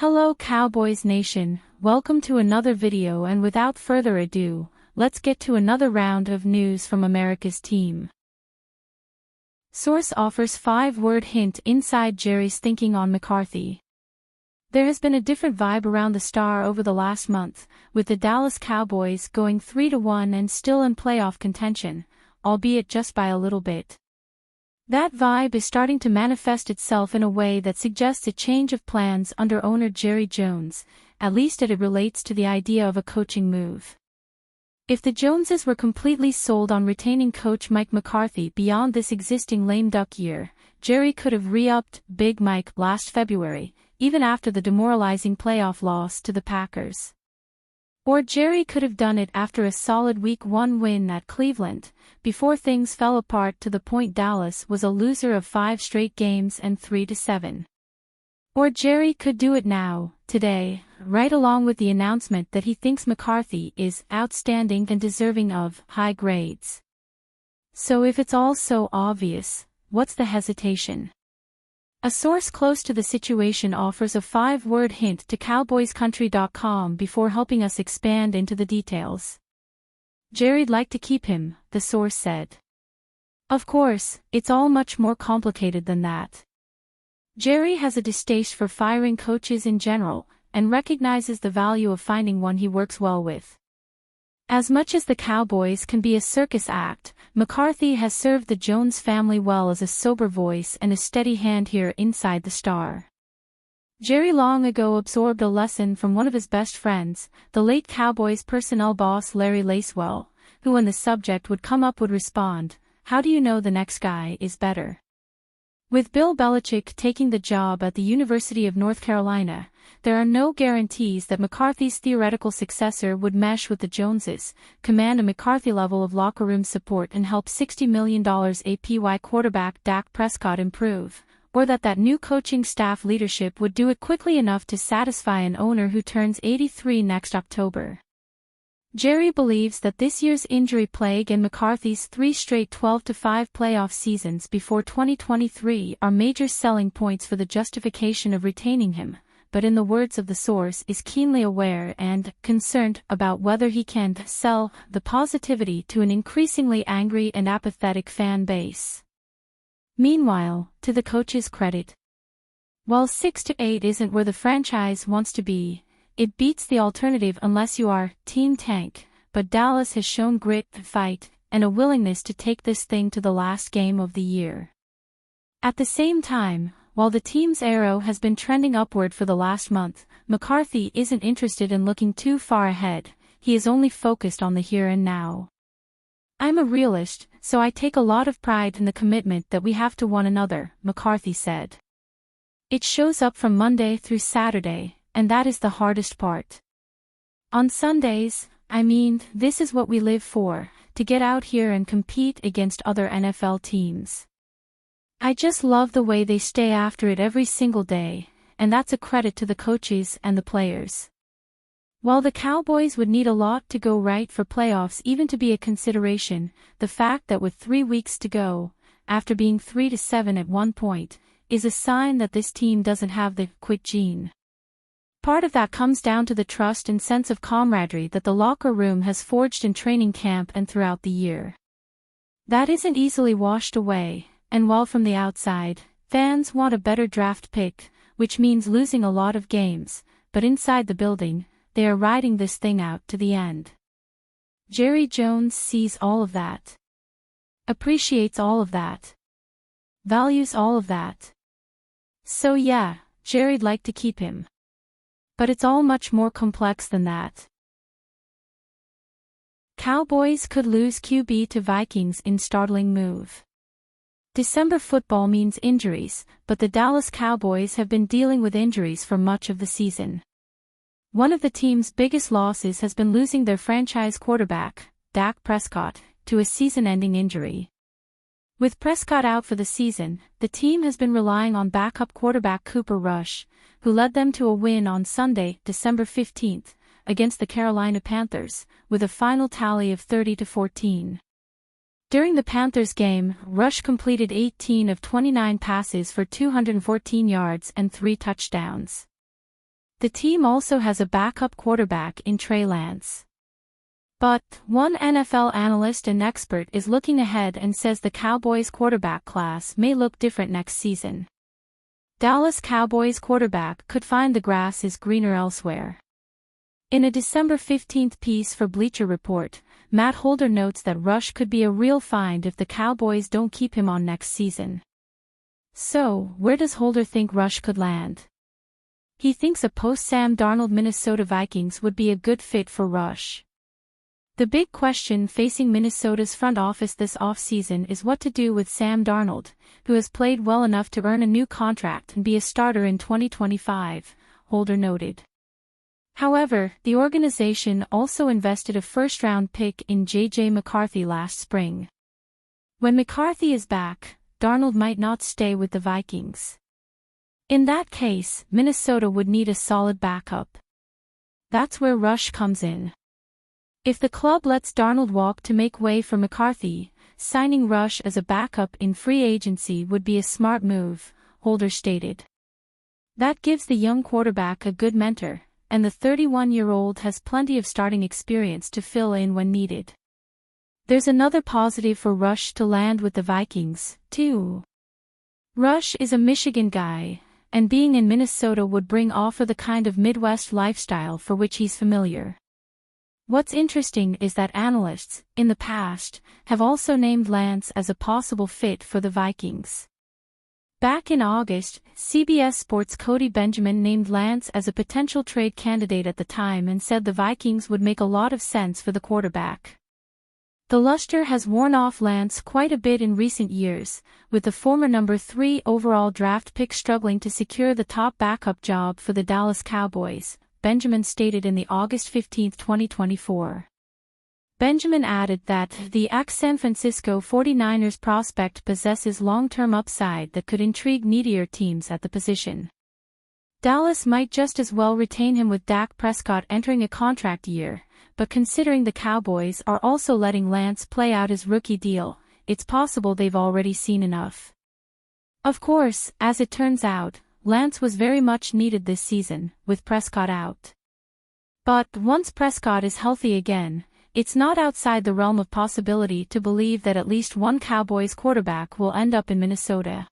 Hello Cowboys Nation, welcome to another video, and without further ado, let's get to another round of news from America's team. Source offers 5-word hint inside Jerry's thinking on McCarthy. There has been a different vibe around the star over the last month, with the Dallas Cowboys going 3-1 and still in playoff contention, albeit just by a little bit. That vibe is starting to manifest itself in a way that suggests a change of plans under owner Jerry Jones, at least as it relates to the idea of a coaching move. If the Joneses were completely sold on retaining coach Mike McCarthy beyond this existing lame duck year, Jerry could have re-upped Big Mike last February, even after the demoralizing playoff loss to the Packers. Or Jerry could have done it after a solid Week 1 win at Cleveland, before things fell apart to the point Dallas was a loser of 5 straight games and 3-7. Or Jerry could do it now, today, right along with the announcement that he thinks McCarthy is outstanding and deserving of high grades. So if it's all so obvious, what's the hesitation? A source close to the situation offers a 5-word hint to CowboysCountry.com before helping us expand into the details. Jerry'd like to keep him, the source said. Of course, it's all much more complicated than that. Jerry has a distaste for firing coaches in general, and recognizes the value of finding one he works well with. As much as the Cowboys can be a circus act, McCarthy has served the Jones family well as a sober voice and a steady hand here inside the star. Jerry long ago absorbed a lesson from one of his best friends, the late Cowboys personnel boss Larry Lacewell, who when the subject would come up would respond, "How do you know the next guy is better?" With Bill Belichick taking the job at the University of North Carolina, there are no guarantees that McCarthy's theoretical successor would mesh with the Joneses, command a McCarthy level of locker room support, and help $60 million APY quarterback Dak Prescott improve, or that new coaching staff leadership would do it quickly enough to satisfy an owner who turns 83 next October. Jerry believes that this year's injury plague and McCarthy's 3 straight 12-5 playoff seasons before 2023 are major selling points for the justification of retaining him, but in the words of the source is keenly aware and concerned about whether he can sell the positivity to an increasingly angry and apathetic fan base. Meanwhile, to the coach's credit, while 6-8 isn't where the franchise wants to be, it beats the alternative unless you are Team Tank, but Dallas has shown grit, fight, and a willingness to take this thing to the last game of the year. At the same time, while the team's arrow has been trending upward for the last month, McCarthy isn't interested in looking too far ahead, he is only focused on the here and now. "I'm a realist, so I take a lot of pride in the commitment that we have to one another," McCarthy said. "It shows up from Monday through Saturday, and that is the hardest part. On Sundays, this is what we live for, to get out here and compete against other NFL teams. I just love the way they stay after it every single day, and that's a credit to the coaches and the players." While the Cowboys would need a lot to go right for playoffs even to be a consideration, the fact that with 3 weeks to go, after being 3-7 at one point, is a sign that this team doesn't have the quit gene. Part of that comes down to the trust and sense of camaraderie that the locker room has forged in training camp and throughout the year. That isn't easily washed away, and while from the outside, fans want a better draft pick, which means losing a lot of games, but inside the building, they are riding this thing out to the end. Jerry Jones sees all of that. Appreciates all of that. Values all of that. So yeah, Jerry'd like to keep him. But it's all much more complex than that. Cowboys could lose QB to Vikings in startling move. December football means injuries, but the Dallas Cowboys have been dealing with injuries for much of the season. One of the team's biggest losses has been losing their franchise quarterback, Dak Prescott, to a season-ending injury. With Prescott out for the season, the team has been relying on backup quarterback Cooper Rush, who led them to a win on Sunday, December 15th, against the Carolina Panthers, with a final tally of 30-14. During the Panthers game, Rush completed 18 of 29 passes for 214 yards and 3 touchdowns. The team also has a backup quarterback in Trey Lance. But one NFL analyst and expert is looking ahead and says the Cowboys quarterback class may look different next season. Dallas Cowboys quarterback could find the grass is greener elsewhere. In a December 15 piece for Bleacher Report, Matt Holder notes that Rush could be a real find if the Cowboys don't keep him on next season. So, where does Holder think Rush could land? He thinks a post-Sam Darnold Minnesota Vikings would be a good fit for Rush. The big question facing Minnesota's front office this offseason is what to do with Sam Darnold, who has played well enough to earn a new contract and be a starter in 2025, Holder noted. However, the organization also invested a first-round pick in J.J. McCarthy last spring. When McCarthy is back, Darnold might not stay with the Vikings. In that case, Minnesota would need a solid backup. That's where Rush comes in. If the club lets Darnold walk to make way for McCarthy, signing Rush as a backup in free agency would be a smart move, Holder stated. That gives the young quarterback a good mentor, and the 31-year-old has plenty of starting experience to fill in when needed. There's another positive for Rush to land with the Vikings, too. Rush is a Michigan guy, and being in Minnesota would offer the kind of Midwest lifestyle for which he's familiar. What's interesting is that analysts, in the past, have also named Lance as a possible fit for the Vikings. Back in August, CBS Sports' Cody Benjamin named Lance as a potential trade candidate at the time and said the Vikings would make a lot of sense for the quarterback. The luster has worn off Lance quite a bit in recent years, with the former number 3 overall draft pick struggling to secure the top backup job for the Dallas Cowboys, Benjamin stated in the August 15, 2024. Benjamin added that the ex-San Francisco 49ers prospect possesses long-term upside that could intrigue needier teams at the position. Dallas might just as well retain him with Dak Prescott entering a contract year, but considering the Cowboys are also letting Lance play out his rookie deal, it's possible they've already seen enough. Of course, as it turns out, Lance was very much needed this season, with Prescott out. But once Prescott is healthy again, it's not outside the realm of possibility to believe that at least one Cowboys quarterback will end up in Minnesota.